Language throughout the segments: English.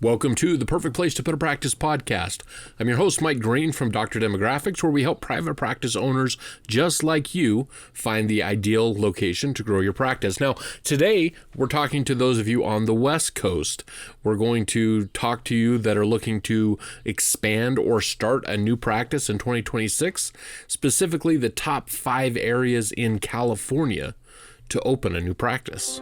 Welcome to the Perfect Place to Put a Practice podcast. I'm your host, Mike Green from Dr. Demographics, where we help private practice owners just like you find the ideal location to grow your practice. Now, today, we're talking to those of you on the West Coast. We're going to talk to you that are looking to expand or start a new practice in 2026, specifically the top 5 areas in California to open a new practice.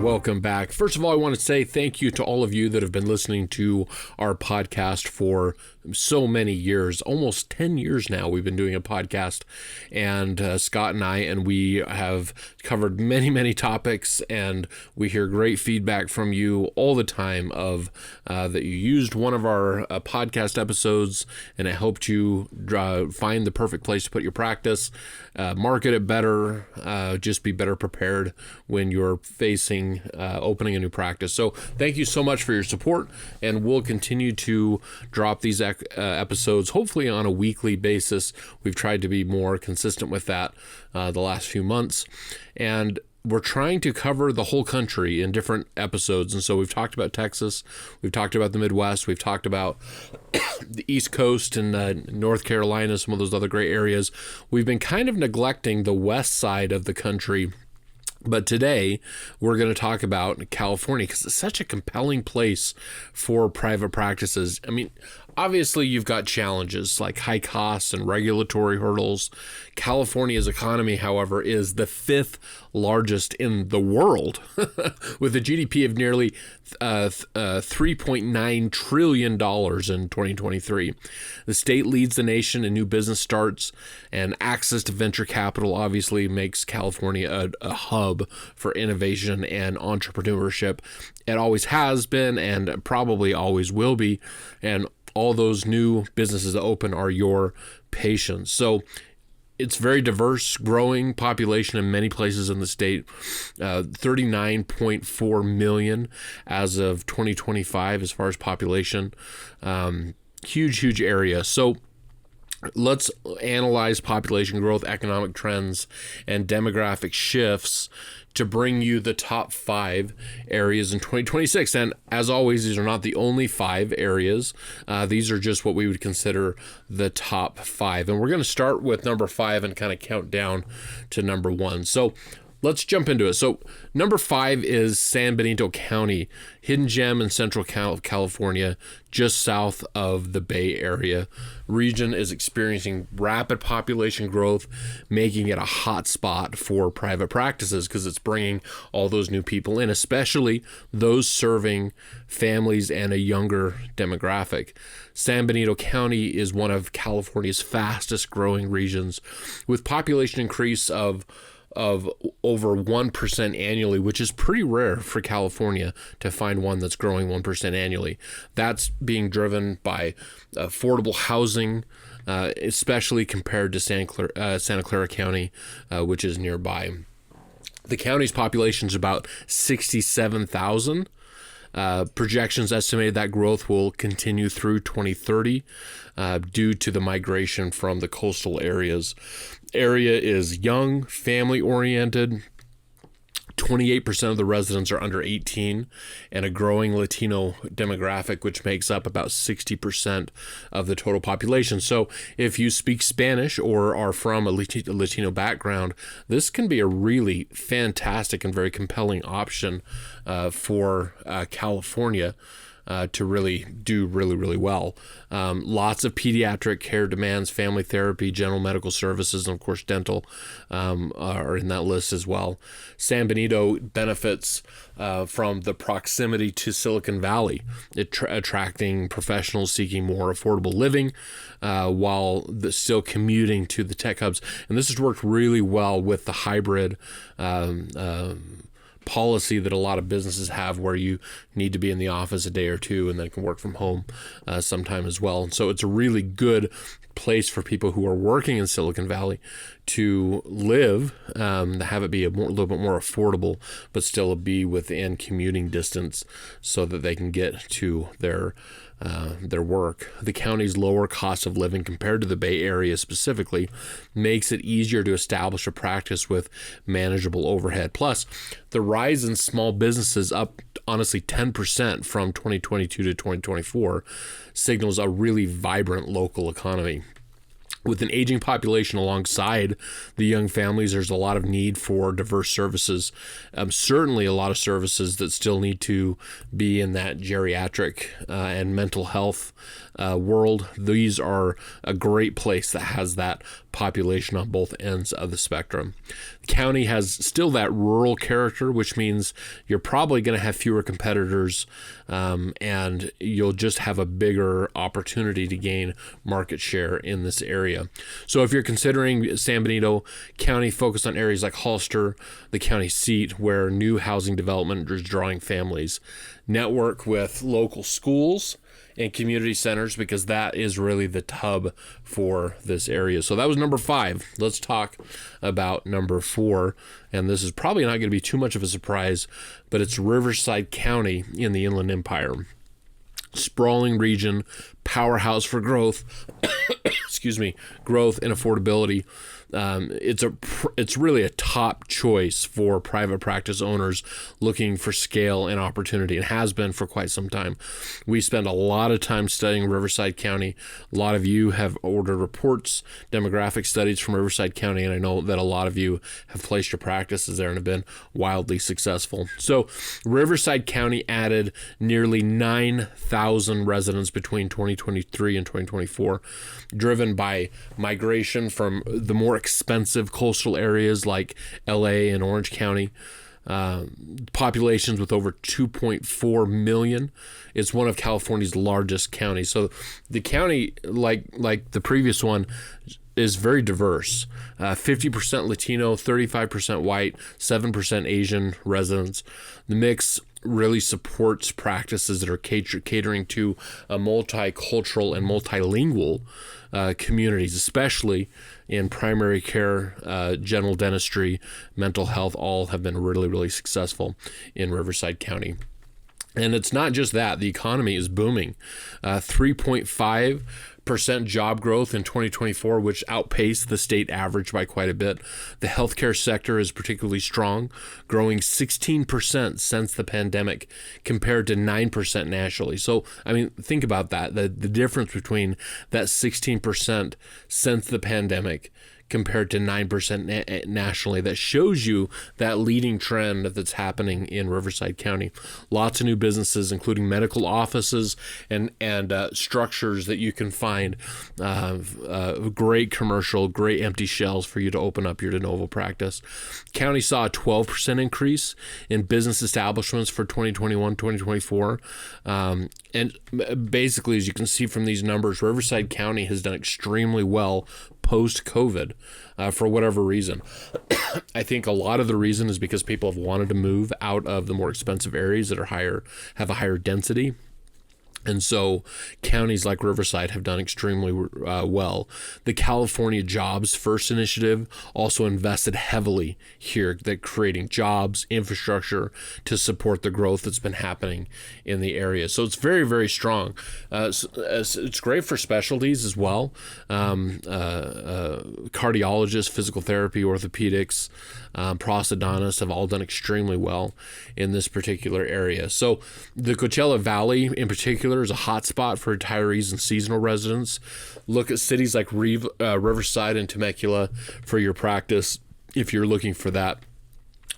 Welcome back. First of all, I want to say thank you to all of you that have been listening to our podcast for so many years, almost 10 years now. We've been doing a podcast, and Scott and we have covered many topics, and we hear great feedback from you all the time of that you used one of our podcast episodes and it helped you find the perfect place to put your practice, market it better, just be better prepared when you're facing opening a new practice. So thank you so much for your support, and we'll continue to drop these episodes hopefully on a weekly basis. We've tried to be more consistent with that the last few months, and we're trying to cover the whole country in different episodes. And so we've talked about Texas, we've talked about the Midwest, we've talked about the East Coast and North Carolina, some of those other great areas. We've been kind of neglecting the west side of the country. But today, we're going to talk about California because it's such a compelling place for private practices. I mean, obviously, you've got challenges like high costs and regulatory hurdles. California's economy, however, is the 5th largest in the world with a GDP of nearly $3.9 trillion in 2023. The state leads the nation in new business starts, and access to venture capital obviously makes California a hub for innovation and entrepreneurship. It always has been and probably always will be, and all those new businesses that open are your patients. So it's very diverse, growing population in many places in the state, 39.4 million as of 2025 as far as population. Huge area. So let's analyze population growth, economic trends, and demographic shifts to bring you the top 5 areas in 2026. And as always, these are not the only 5 areas. These are just what we would consider the top 5. And we're going to start with number 5 and kind of count down to number 1. So let's jump into it. So number 5 is San Benito County, hidden gem in central California, just south of the Bay Area. Region is experiencing rapid population growth, making it a hot spot for private practices because it's bringing all those new people in, especially those serving families and a younger demographic. San Benito County is one of California's fastest growing regions, with population increase of over 1% annually, which is pretty rare for California to find one that's growing 1% annually. That's being driven by affordable housing, especially compared to Santa Clara County, which is nearby. The county's population is about 67,000. Projections estimated that growth will continue through 2030 due to the migration from the coastal areas. Area is young, family-oriented. 28% of the residents are under 18, and a growing Latino demographic, which makes up about 60% of the total population. So if you speak Spanish or are from a Latino background, this can be a really fantastic and very compelling option for California to really do really well. Lots of pediatric care demands, family therapy, general medical services, and of course dental are in that list as well. San Benito benefits from the proximity to Silicon Valley, attracting professionals seeking more affordable living while still commuting to the tech hubs. And this has worked really well with the hybrid policy that a lot of businesses have, where you need to be in the office a day or two and then can work from home sometime as well. And so it's a really good place for people who are working in Silicon Valley to live, have it be a little bit more affordable, but still be within commuting distance so that they can get to their work. The county's lower cost of living compared to the Bay Area specifically makes it easier to establish a practice with manageable overhead. Plus, the rise in small businesses, up honestly 10% from 2022 to 2024, signals a really vibrant local economy. With an aging population alongside the young families, there's a lot of need for diverse services. Certainly a lot of services that still need to be in that geriatric and mental health world. These are a great place that has that population on both ends of the spectrum. The county has still that rural character, which means you're probably going to have fewer competitors, and you'll just have a bigger opportunity to gain market share in this area. So if you're considering San Benito County, focus on areas like Hollister, the county seat, where new housing development is drawing families. Network with local schools and community centers, because that is really the hub for this area. So that was number 5. Let's talk about number 4. And this is probably not going to be too much of a surprise, but it's Riverside County in the Inland Empire. Sprawling region, powerhouse for growth, growth and affordability. It's really a top choice for private practice owners looking for scale and opportunity, and has been for quite some time. We spend a lot of time studying Riverside County. A lot of you have ordered reports, demographic studies from Riverside County, and I know that a lot of you have placed your practices there and have been wildly successful. So Riverside County added nearly 9,000 residents between 2023 and 2024, driven by migration from the more expensive coastal areas like LA and Orange County. Populations with over 2.4 million. It's one of California's largest counties. So the county, like the previous one, is very diverse. 50% Latino, 35% white, 7% Asian residents. The mix really supports practices that are catering to a multicultural and multilingual communities, especially in primary care, general dentistry, mental health. All have been really, really successful in Riverside County. And it's not just that. The economy is booming. 3.5% job growth in 2024, which outpaced the state average by quite a bit. The healthcare sector is particularly strong, growing 16% since the pandemic compared to 9% nationally. So, I mean, think about that. The difference between that 16% since the pandemic compared to 9% nationally. That shows you that leading trend that's happening in Riverside County. Lots of new businesses, including medical offices and structures that you can find. Great commercial, great empty shells for you to open up your de novo practice. County saw a 12% increase in business establishments for 2021-2024. And basically, as you can see from these numbers, Riverside County has done extremely well post-COVID for whatever reason. I think a lot of the reason is because people have wanted to move out of the more expensive areas that have a higher density. And so counties like Riverside have done extremely well. The California Jobs First initiative also invested heavily here, that creating jobs, infrastructure to support the growth that's been happening in the area. So it's very, very strong. It's great for specialties as well. Cardiologists, physical therapy, orthopedics, prosthodontists have all done extremely well in this particular area. So the Coachella Valley in particular is a hot spot for retirees and seasonal residents. Look at cities like Riverside and Temecula for your practice if you're looking for that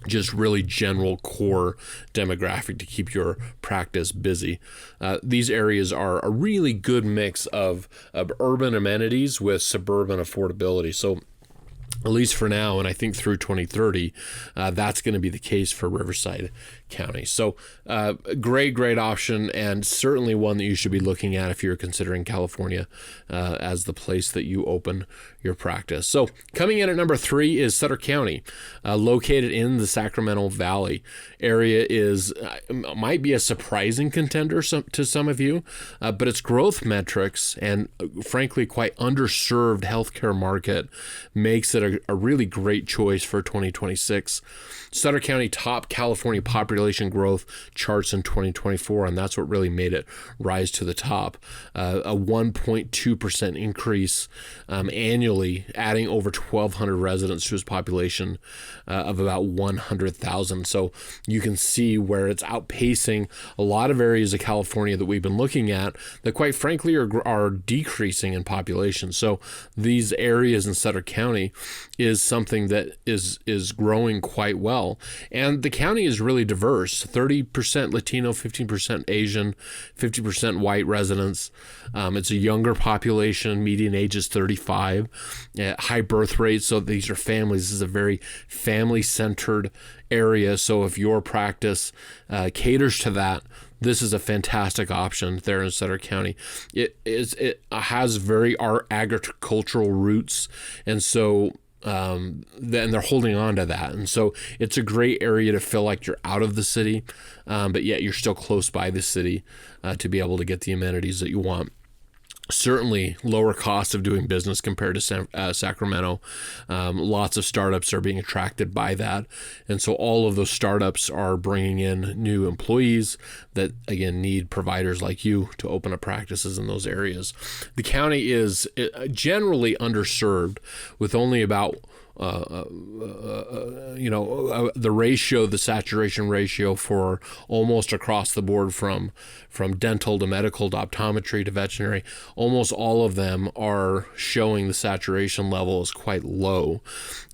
just really general core demographic to keep your practice busy. These areas are a really good mix of urban amenities with suburban affordability. So at least for now, and I think through 2030, that's going to be the case for Riverside County. So great option, and certainly one that you should be looking at if you're considering California as the place that you open your practice. So coming in at number 3 is Sutter County, located in the Sacramento Valley area. Might be a surprising contender to some of you, but its growth metrics and frankly quite underserved healthcare market makes it a really great choice for 2026. Sutter County topped California population growth charts in 2024, and that's what really made it rise to the top. A 1.2% increase annually, adding over 1,200 residents to its population of about 100,000. So you can see where it's outpacing a lot of areas of California that we've been looking at that quite frankly are decreasing in population. So these areas in Sutter County is something that is growing quite well. And the county is really diverse, 30% Latino, 15% Asian, 50% white residents. It's a younger population, median age is 35, high birth rates. So these are families. This is a very family-centered area. So if your practice caters to that, this is a fantastic option there in Sutter County. It has very agricultural roots, and so then they're holding on to that. And so it's a great area to feel like you're out of the city, but yet you're still close by the city to be able to get the amenities that you want. Certainly lower cost of doing business compared to Sacramento. Lots of startups are being attracted by that. And so all of those startups are bringing in new employees that, again, need providers like you to open up practices in those areas. The county is generally underserved with only about the saturation ratio for almost across the board from dental to medical to optometry to veterinary, almost all of them are showing the saturation level is quite low.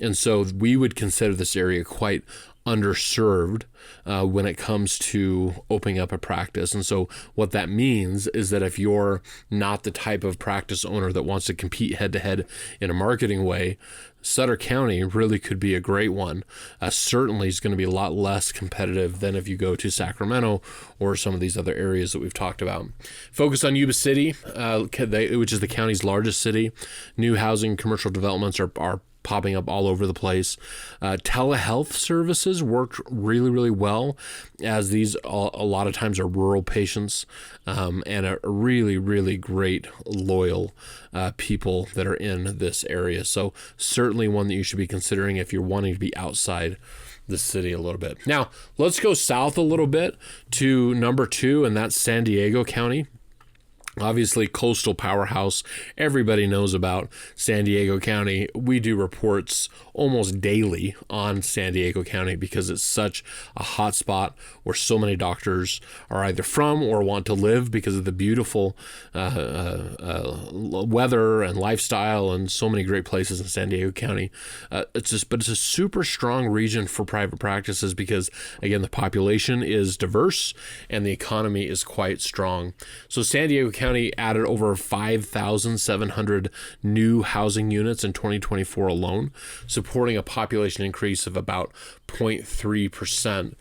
And so we would consider this area quite underserved when it comes to opening up a practice. And so what that means is that if you're not the type of practice owner that wants to compete head-to-head in a marketing way, Sutter County really could be a great one. Certainly is going to be a lot less competitive than if you go to Sacramento or some of these other areas that we've talked about. Focus on Yuba City, which is the county's largest city. New housing, commercial developments are popping up all over the place. Telehealth services worked really well, as these a lot of times are rural patients and are really great, loyal people that are in this area. So certainly one that you should be considering if you're wanting to be outside the city a little bit. Now, let's go south a little bit to number 2, and that's San Diego County. Obviously, coastal powerhouse. Everybody knows about San Diego County. We do reports almost daily on San Diego County because it's such a hot spot where so many doctors are either from or want to live because of the beautiful weather and lifestyle and so many great places in San Diego County. It's a super strong region for private practices because, again, the population is diverse and the economy is quite strong. So San Diego County added over 5,700 new housing units in 2024 alone, supporting a population increase of about 0.3%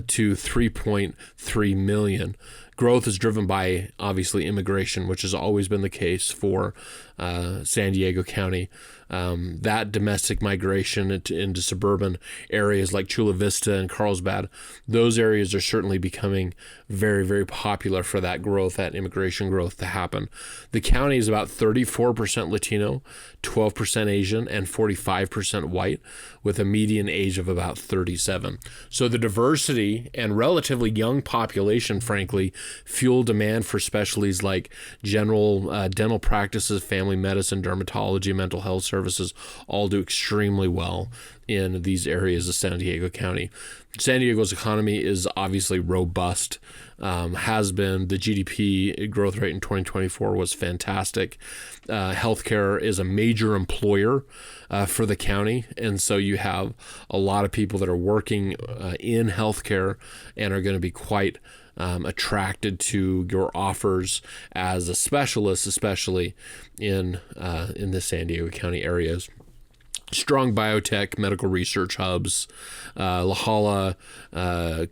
to 3.3 million. Growth is driven by, obviously, immigration, which has always been the case for San Diego County. That domestic migration into suburban areas like Chula Vista and Carlsbad, those areas are certainly becoming very popular for that growth, that immigration growth to happen. The county is about 34% Latino, 12% Asian, and 45% white, with a median age of about 37. So the diversity and relatively young population, frankly, fuel demand for specialties like general dental practices, family medicine, dermatology, mental health services, all do extremely well in these areas of San Diego County. San Diego's economy is obviously robust, has been. The GDP growth rate in 2024 was fantastic. Healthcare is a major employer for the county, and so you have a lot of people that are working in healthcare and are going to be quite attracted to your offers as a specialist, especially in the San Diego County areas. strong biotech medical research hubs. La Jolla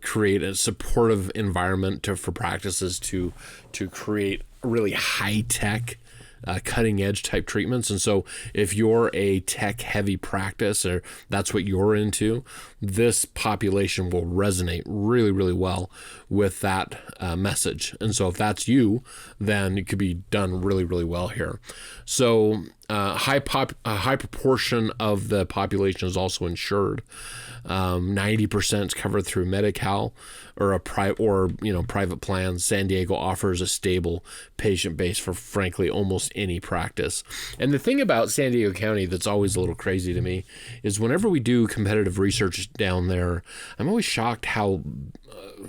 create a supportive environment for practices to create really high-tech cutting edge type treatments. And so if you're a tech heavy practice or that's what you're into, this population will resonate really, really well with that message. And so if that's you, then it could be done really, really well here. So a high proportion of the population is also insured. 90% is covered through Medi-Cal or private plans. San Diego offers a stable patient base for frankly almost any practice. And the thing about San Diego County that's always a little crazy to me is whenever we do competitive research down there, I'm always shocked how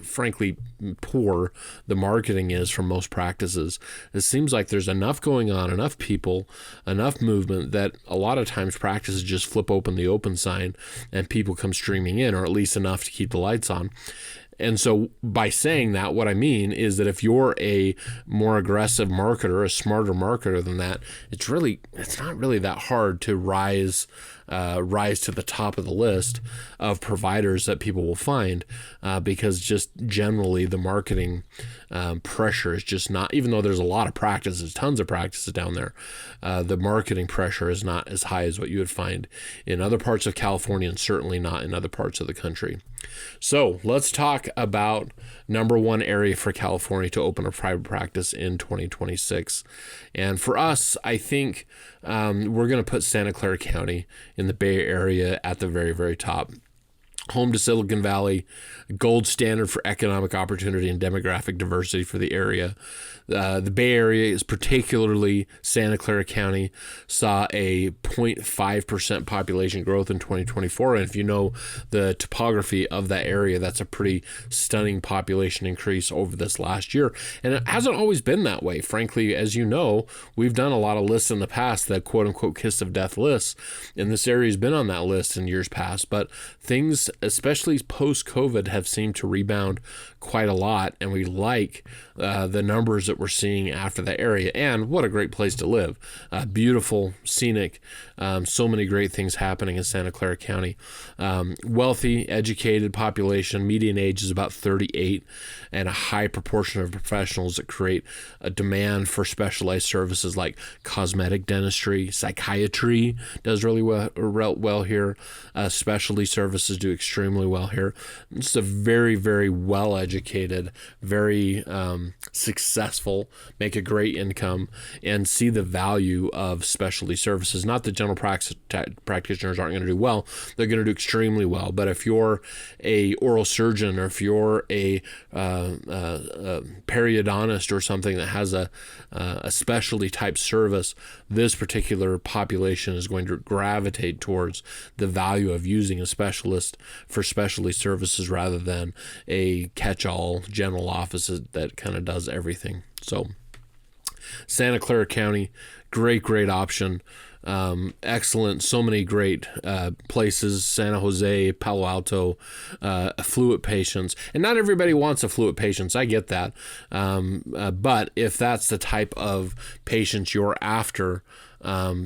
frankly poor the marketing is for most practices. It seems like there's enough going on, enough people, enough movement that a lot of times practices just flip open the open sign and people come streaming in, or at least enough to keep the lights on. And so by saying that, what I mean is that if you're a more aggressive marketer, a smarter marketer than that, it's not really that hard to rise to the top of the list of providers that people will find, because just generally the marketing pressure is just not, even though there's a lot of practices, tons of practices down there, the marketing pressure is not as high as what you would find in other parts of California, and certainly not in other parts of the country. So let's talk about number one area for California to open a private practice in 2026. And for us, I think we're going to put Santa Clara County in the Bay Area at the very, very top. Home to Silicon Valley, gold standard for economic opportunity and demographic diversity for the area. The Bay Area is particularly Santa Clara County saw a 0.5% population growth in 2024. And if you know the topography of that area, that's a pretty stunning population increase over this last year. And it hasn't always been that way. Frankly, as you know, we've done a lot of lists in the past, that quote unquote kiss of death lists. And this area has been on that list in years past. But things, especially post-COVID, have seemed to rebound quite a lot. And we like the numbers that we're seeing after that area. And what a great place to live. Beautiful, scenic, so many great things happening in Santa Clara County. Wealthy, educated population, median age is about 38, and a high proportion of professionals that create a demand for specialized services like cosmetic dentistry, psychiatry does really well here. Specialty services do extremely well here. It's a very, very well-educated, very successful, make a great income, and see the value of specialty services. Not that general practitioners aren't going to do well. They're going to do extremely well. But if you're a oral surgeon, or if you're a periodontist or something that has a specialty type service, this particular population is going to gravitate towards the value of using a specialist for specialty services rather than a catch-all general office that kind of does everything. So Santa Clara County, great option. Excellent. So many great places, San Jose, Palo Alto, affluent patients. And not everybody wants affluent patients. I get that. But if that's the type of patients you're after,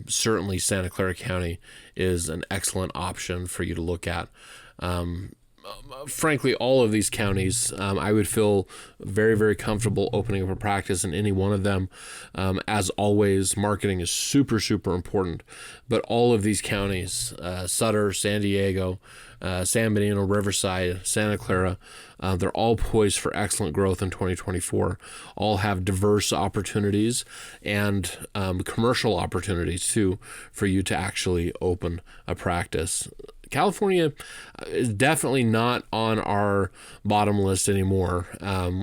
certainly Santa Clara County is an excellent option for you to look at. Frankly, all of these counties, I would feel very, very comfortable opening up a practice in any one of them. As always, marketing is super, super important. But all of these counties, Sutter, San Diego, San Benito, Riverside, Santa Clara, they're all poised for excellent growth in 2024. All have diverse opportunities and commercial opportunities too for you to actually open a practice. California is definitely not on our bottom list anymore.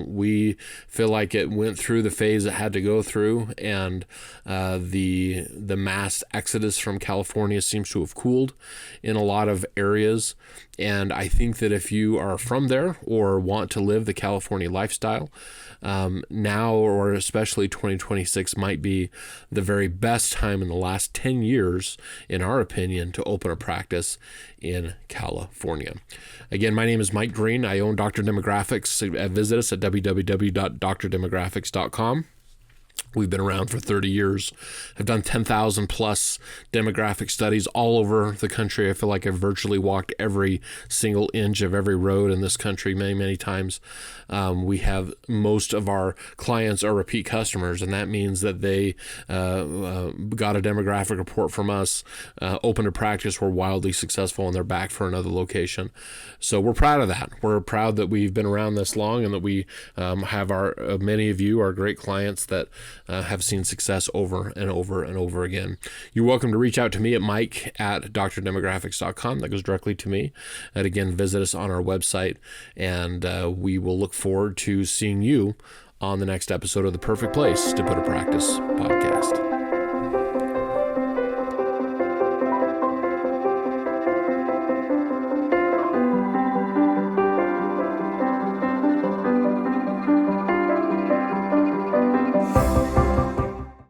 We feel like it went through the phase it had to go through, and the mass exodus from California seems to have cooled in a lot of areas. And I think that if you are from there or want to live the California lifestyle, now or especially 2026 might be the very best time in the last 10 years, in our opinion, to open a practice in California. Again, my name is Mike Green. I own Dr. Demographics. Visit us at www.drdemographics.com. We've been around for 30 years. I've done 10,000 plus demographic studies all over the country. I feel like I've virtually walked every single inch of every road in this country many, many times. We have most of our clients are repeat customers, and that means that they got a demographic report from us, opened a practice, were wildly successful, and they're back for another location. So we're proud of that. We're proud that we've been around this long and that we have many of you, our great clients that have seen success over and over and over again. You're welcome to reach out to me at mike@drdemographics.com. That goes directly to me. And again, visit us on our website, and we will look forward to seeing you on the next episode of The Perfect Place to Put a Practice podcast.